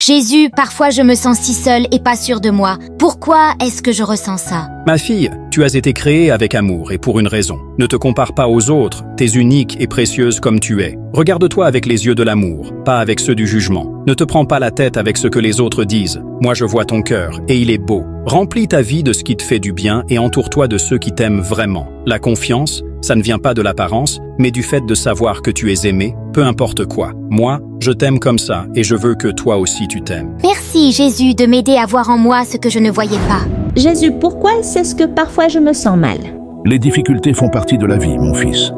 Jésus, parfois je me sens si seule et pas sûre de moi. Pourquoi est-ce que je ressens ça? Ma fille, tu as été créée avec amour et pour une raison. Ne te compare pas aux autres, t'es unique et précieuse comme tu es. Regarde-toi avec les yeux de l'amour, pas avec ceux du jugement. Ne te prends pas la tête avec ce que les autres disent. Moi je vois ton cœur, et il est beau. Remplis ta vie de ce qui te fait du bien et entoure-toi de ceux qui t'aiment vraiment. La confiance, ça ne vient pas de l'apparence, mais du fait de savoir que tu es aimé, peu importe quoi. Moi, je t'aime comme ça et je veux que toi aussi tu t'aimes. Merci Jésus de m'aider à voir en moi ce que je ne voyais pas. Jésus, pourquoi est-ce que parfois je me sens mal? Les difficultés font partie de la vie, mon fils.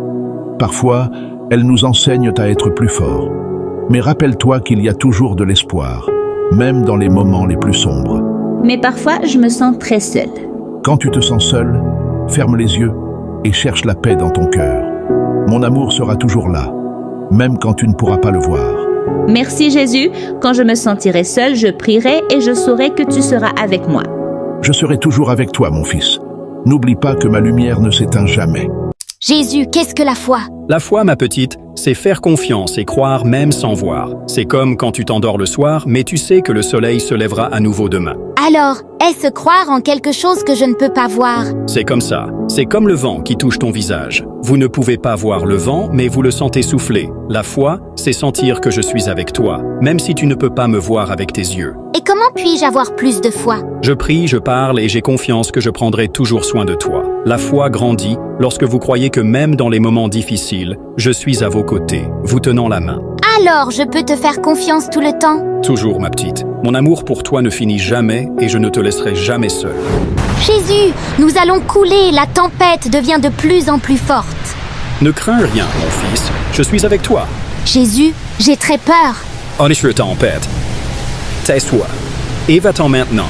Parfois, elles nous enseignent à être plus forts. Mais rappelle-toi qu'il y a toujours de l'espoir, même dans les moments les plus sombres. Mais parfois, je me sens très seule. Quand tu te sens seul, ferme les yeux et cherche la paix dans ton cœur. Mon amour sera toujours là, même quand tu ne pourras pas le voir. Merci Jésus, quand je me sentirai seule, je prierai et je saurai que tu seras avec moi. Je serai toujours avec toi, mon fils. N'oublie pas que ma lumière ne s'éteint jamais. Jésus, qu'est-ce que la foi? La foi, ma petite, c'est faire confiance et croire même sans voir. C'est comme quand tu t'endors le soir, mais tu sais que le soleil se lèvera à nouveau demain. Alors, est-ce croire en quelque chose que je ne peux pas voir? C'est comme ça. C'est comme le vent qui touche ton visage. Vous ne pouvez pas voir le vent, mais vous le sentez souffler. La foi, c'est sentir que je suis avec toi, même si tu ne peux pas me voir avec tes yeux. Et comment puis-je avoir plus de foi? Je prie, je parle et j'ai confiance que je prendrai toujours soin de toi. La foi grandit lorsque vous croyez que même dans les moments difficiles, je suis à vos côtés, vous tenant la main. Alors, je peux te faire confiance tout le temps? Toujours, ma petite. Mon amour pour toi ne finit jamais et je ne te laisserai jamais seule. Jésus, nous allons couler, la tempête devient de plus en plus forte. Ne crains rien, mon fils, je suis avec toi. Jésus, j'ai très peur. Honest tempête. Tais-toi et va-t'en maintenant.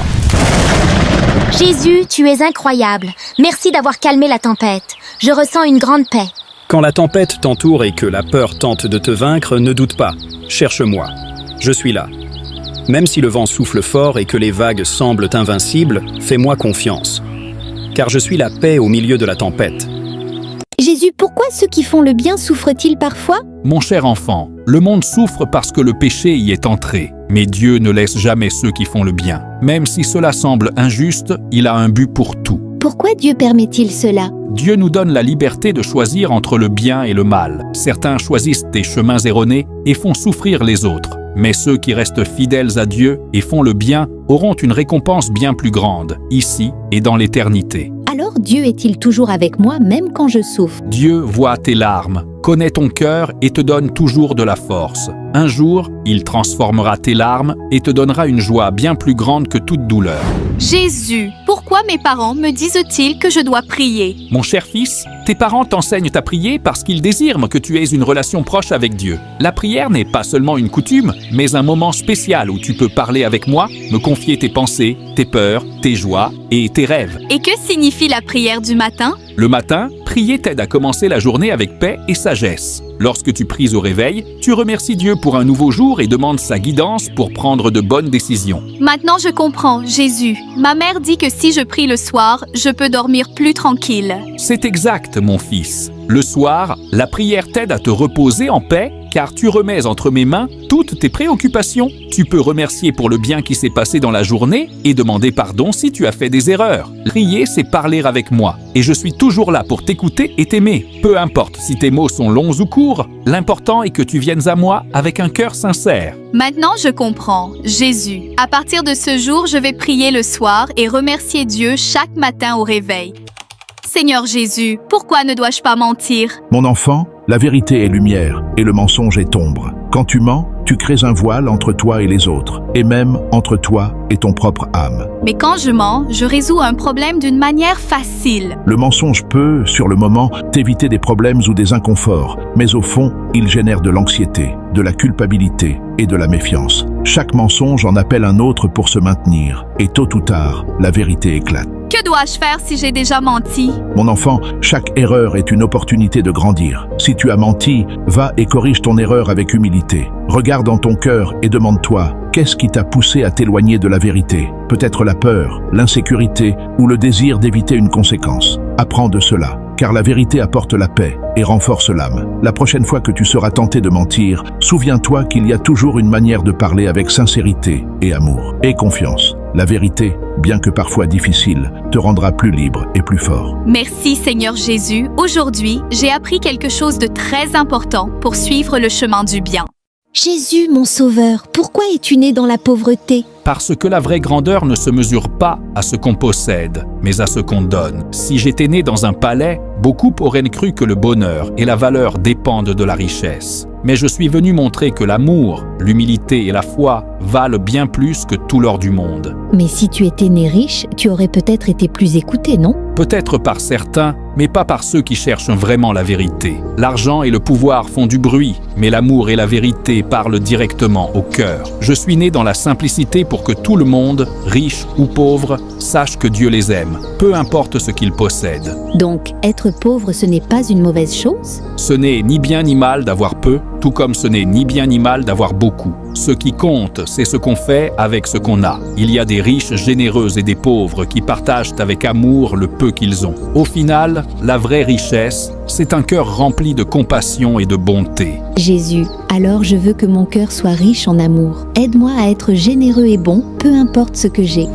Jésus, tu es incroyable. Merci d'avoir calmé la tempête. Je ressens une grande paix. Quand la tempête t'entoure et que la peur tente de te vaincre, ne doute pas. Cherche-moi. Je suis là. Même si le vent souffle fort et que les vagues semblent invincibles, fais-moi confiance. Car je suis la paix au milieu de la tempête. Jésus, pourquoi ceux qui font le bien souffrent-ils parfois? Mon cher enfant, le monde souffre parce que le péché y est entré. Mais Dieu ne laisse jamais ceux qui font le bien. Même si cela semble injuste, il a un but pour tout. Pourquoi Dieu permet-il cela? Dieu nous donne la liberté de choisir entre le bien et le mal. Certains choisissent des chemins erronés et font souffrir les autres. Mais ceux qui restent fidèles à Dieu et font le bien auront une récompense bien plus grande, ici et dans l'éternité. Alors Dieu est-il toujours avec moi même quand je souffre? Dieu voit tes larmes, connaît ton cœur et te donne toujours de la force. Un jour, il transformera tes larmes et te donnera une joie bien plus grande que toute douleur. Jésus, pourquoi mes parents me disent-ils que je dois prier? Mon cher fils, tes parents t'enseignent à prier parce qu'ils désirent que tu aies une relation proche avec Dieu. La prière n'est pas seulement une coutume, mais un moment spécial où tu peux parler avec moi, me confier tes pensées, tes peurs, tes joies et tes rêves. Et que signifie la prière du matin? Le matin, prier t'aide à commencer la journée avec paix et sagesse. Lorsque tu pries au réveil, tu remercies Dieu pour un nouveau jour et demandes sa guidance pour prendre de bonnes décisions. Maintenant je comprends, Jésus. Ma mère dit que si je prie le soir, je peux dormir plus tranquille. C'est exact, mon fils. Le soir, la prière t'aide à te reposer en paix car tu remets entre mes mains toutes tes préoccupations. Tu peux remercier pour le bien qui s'est passé dans la journée et demander pardon si tu as fait des erreurs. Prier, c'est parler avec moi et je suis toujours là pour t'écouter et t'aimer. Peu importe si tes mots sont longs ou courts, l'important est que tu viennes à moi avec un cœur sincère. Maintenant je comprends, Jésus. À partir de ce jour, je vais prier le soir et remercier Dieu chaque matin au réveil. Seigneur Jésus, pourquoi ne dois-je pas mentir? Mon enfant, la vérité est lumière et le mensonge est ombre. Quand tu mens, tu crées un voile entre toi et les autres, et même entre toi et ton propre âme. Mais quand je mens, je résous un problème d'une manière facile. Le mensonge peut, sur le moment, t'éviter des problèmes ou des inconforts, mais au fond, il génère de l'anxiété, de la culpabilité et de la méfiance. Chaque mensonge en appelle un autre pour se maintenir, et tôt ou tard, la vérité éclate. Que dois-je faire si j'ai déjà menti? Mon enfant, chaque erreur est une opportunité de grandir. Si tu as menti, va et corrige ton erreur avec humilité. Regarde dans ton cœur et demande-toi, qu'est-ce qui t'a poussé à t'éloigner de la vérité? Peut-être la peur, l'insécurité ou le désir d'éviter une conséquence. Apprends de cela, car la vérité apporte la paix et renforce l'âme. La prochaine fois que tu seras tenté de mentir, souviens-toi qu'il y a toujours une manière de parler avec sincérité et amour. Et confiance. La vérité, bien que parfois difficile, te rendra plus libre et plus fort. Merci Seigneur Jésus. Aujourd'hui, j'ai appris quelque chose de très important pour suivre le chemin du bien. Jésus, mon sauveur, pourquoi es-tu né dans la pauvreté? Parce que la vraie grandeur ne se mesure pas à ce qu'on possède, mais à ce qu'on donne. Si j'étais né dans un palais, beaucoup auraient cru que le bonheur et la valeur dépendent de la richesse. Mais je suis venu montrer que l'amour, l'humilité et la foi valent bien plus que tout l'or du monde. Mais si tu étais né riche, tu aurais peut-être été plus écouté, non? Peut-être par certains, mais pas par ceux qui cherchent vraiment la vérité. L'argent et le pouvoir font du bruit, mais l'amour et la vérité parlent directement au cœur. Je suis né dans la simplicité pour que tout le monde, riche ou pauvre, sache que Dieu les aime, peu importe ce qu'ils possèdent. Donc, être pauvre, ce n'est pas une mauvaise chose? Ce n'est ni bien ni mal d'avoir peu, tout comme ce n'est ni bien ni mal d'avoir beaucoup. Ce qui compte, c'est ce qu'on fait avec ce qu'on a. Il y a des riches généreux et des pauvres qui partagent avec amour le peu qu'ils ont. Au final, la vraie richesse, c'est un cœur rempli de compassion et de bonté. Jésus, alors je veux que mon cœur soit riche en amour. Aide-moi à être généreux et bon, peu importe ce que j'ai.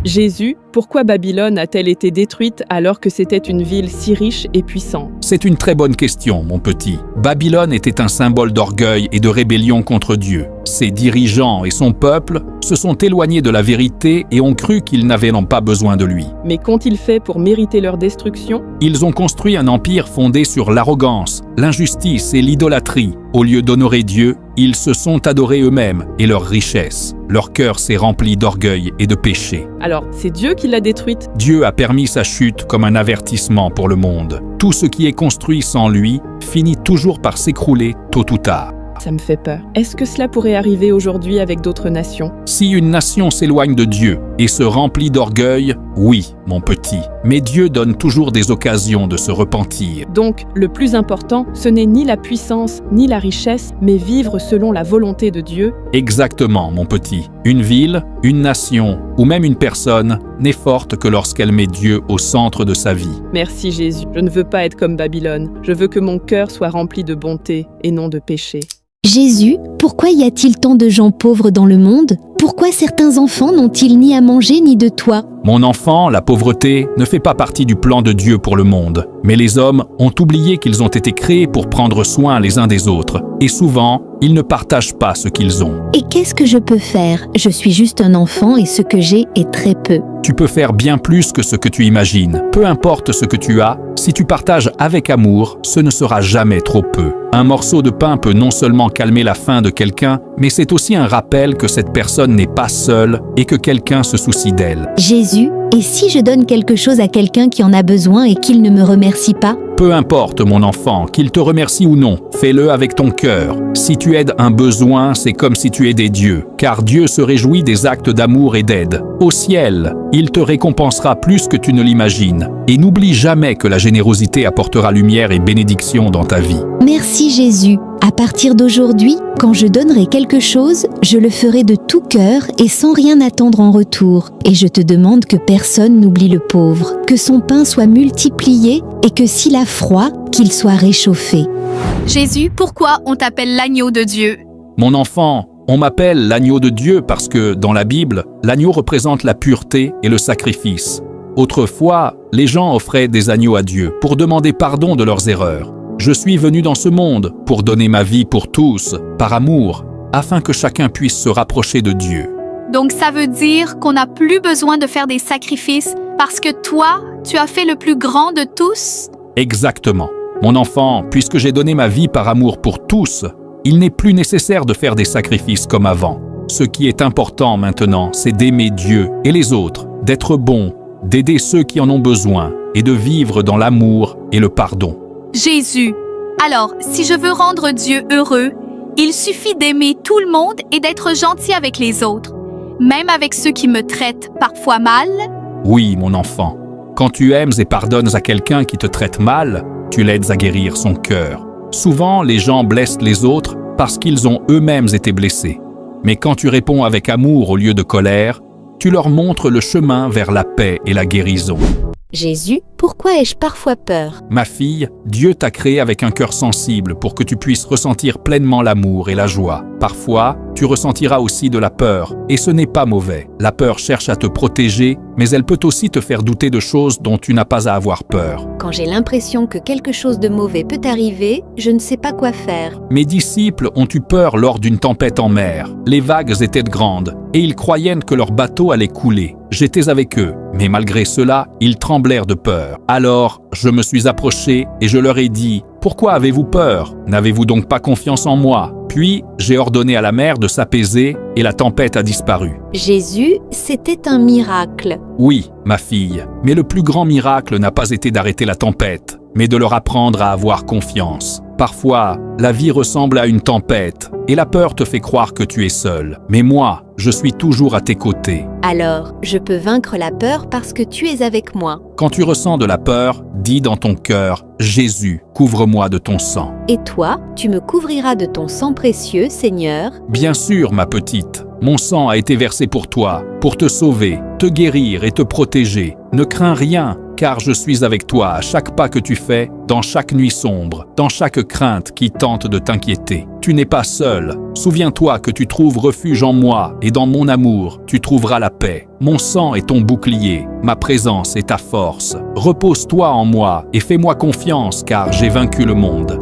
Jésus, pourquoi Babylone a-t-elle été détruite alors que c'était une ville si riche et puissante? C'est une très bonne question, mon petit. Babylone était un symbole d'orgueil et de rébellion contre Dieu. Ses dirigeants et son peuple se sont éloignés de la vérité et ont cru qu'ils n'avaient pas besoin de lui. Mais qu'ont-ils fait pour mériter leur destruction? Ils ont construit un empire fondé sur l'arrogance, l'injustice et l'idolâtrie. Au lieu d'honorer Dieu, ils se sont adorés eux-mêmes et leur richesse. Leur cœur s'est rempli d'orgueil et de péché. Alors, c'est Dieu qui l'a détruite? Dieu a permis sa chute comme un avertissement pour le monde. Tout ce qui est construit sans lui finit toujours par s'écrouler tôt ou tard. Ça me fait peur. Est-ce que cela pourrait arriver aujourd'hui avec d'autres nations? Si une nation s'éloigne de Dieu et se remplit d'orgueil, oui, mon petit. Mais Dieu donne toujours des occasions de se repentir. Donc, le plus important, ce n'est ni la puissance, ni la richesse, mais vivre selon la volonté de Dieu. Exactement, mon petit. Une ville, une nation ou même une personne n'est forte que lorsqu'elle met Dieu au centre de sa vie. Merci Jésus. Je ne veux pas être comme Babylone. Je veux que mon cœur soit rempli de bonté et non de péché. Jésus, pourquoi y a-t-il tant de gens pauvres dans le monde? Pourquoi certains enfants n'ont-ils ni à manger ni de toit? Mon enfant, la pauvreté ne fait pas partie du plan de Dieu pour le monde. Mais les hommes ont oublié qu'ils ont été créés pour prendre soin les uns des autres. Et souvent, ils ne partagent pas ce qu'ils ont. Et qu'est-ce que je peux faire? Je suis juste un enfant et ce que j'ai est très peu. Tu peux faire bien plus que ce que tu imagines. Peu importe ce que tu as, si tu partages avec amour, ce ne sera jamais trop peu. Un morceau de pain peut non seulement calmer la faim de quelqu'un, mais c'est aussi un rappel que cette personne n'est pas seule et que quelqu'un se soucie d'elle. Jésus, et si je donne quelque chose à quelqu'un qui en a besoin et qu'il ne me remercie pas? Peu importe, mon enfant, qu'il te remercie ou non, fais-le avec ton cœur. Si tu aides un besoin, c'est comme si tu aidais Dieu, car Dieu se réjouit des actes d'amour et d'aide. Au ciel, il te récompensera plus que tu ne l'imagines. Et n'oublie jamais que la générosité apportera lumière et bénédiction dans ta vie. Merci Jésus. À partir d'aujourd'hui, quand je donnerai quelque chose, je le ferai de tout cœur et sans rien attendre en retour. Et je te demande que personne n'oublie le pauvre, que son pain soit multiplié et que s'il a froid, qu'il soit réchauffé. Jésus, pourquoi on t'appelle l'agneau de Dieu? Mon enfant, on m'appelle l'agneau de Dieu parce que, dans la Bible, l'agneau représente la pureté et le sacrifice. Autrefois, les gens offraient des agneaux à Dieu pour demander pardon de leurs erreurs. Je suis venu dans ce monde pour donner ma vie pour tous, par amour, afin que chacun puisse se rapprocher de Dieu. Donc ça veut dire qu'on n'a plus besoin de faire des sacrifices parce que toi, tu as fait le plus grand de tous? Exactement. Mon enfant, puisque j'ai donné ma vie par amour pour tous, il n'est plus nécessaire de faire des sacrifices comme avant. Ce qui est important maintenant, c'est d'aimer Dieu et les autres, d'être bon, d'aider ceux qui en ont besoin et de vivre dans l'amour et le pardon. Jésus, alors, si je veux rendre Dieu heureux, il suffit d'aimer tout le monde et d'être gentil avec les autres, même avec ceux qui me traitent parfois mal? Oui, mon enfant. Quand tu aimes et pardonnes à quelqu'un qui te traite mal, tu l'aides à guérir son cœur. Souvent, les gens blessent les autres parce qu'ils ont eux-mêmes été blessés. Mais quand tu réponds avec amour au lieu de colère, tu leur montres le chemin vers la paix et la guérison. Jésus, pourquoi ai-je parfois peur? Ma fille, Dieu t'a créé avec un cœur sensible pour que tu puisses ressentir pleinement l'amour et la joie. Parfois, tu ressentiras aussi de la peur, et ce n'est pas mauvais. La peur cherche à te protéger, mais elle peut aussi te faire douter de choses dont tu n'as pas à avoir peur. Quand j'ai l'impression que quelque chose de mauvais peut arriver, je ne sais pas quoi faire. Mes disciples ont eu peur lors d'une tempête en mer. Les vagues étaient grandes, et ils croyaient que leur bateau allait couler. J'étais avec eux, mais malgré cela, ils tremblèrent de peur. Alors, je me suis approché et je leur ai dit « Pourquoi avez-vous peur? N'avez-vous donc pas confiance en moi ?» Puis, j'ai ordonné à la mer de s'apaiser et la tempête a disparu. Jésus, c'était un miracle. Oui, ma fille, mais le plus grand miracle n'a pas été d'arrêter la tempête, mais de leur apprendre à avoir confiance. Parfois, la vie ressemble à une tempête et la peur te fait croire que tu es seul. Mais moi, je suis toujours à tes côtés. Alors, je peux vaincre la peur parce que tu es avec moi. Quand tu ressens de la peur, dis dans ton cœur « Jésus, couvre-moi de ton sang ». Et toi, tu me couvriras de ton sang précieux, Seigneur. Bien sûr, ma petite, mon sang a été versé pour toi, pour te sauver, te guérir et te protéger. Ne crains rien, car je suis avec toi à chaque pas que tu fais, dans chaque nuit sombre, dans chaque crainte qui tente de t'inquiéter. Tu n'es pas seul. Souviens-toi que tu trouves refuge en moi et dans mon amour, tu trouveras la paix. Mon sang est ton bouclier, ma présence est ta force. Repose-toi en moi et fais-moi confiance car j'ai vaincu le monde.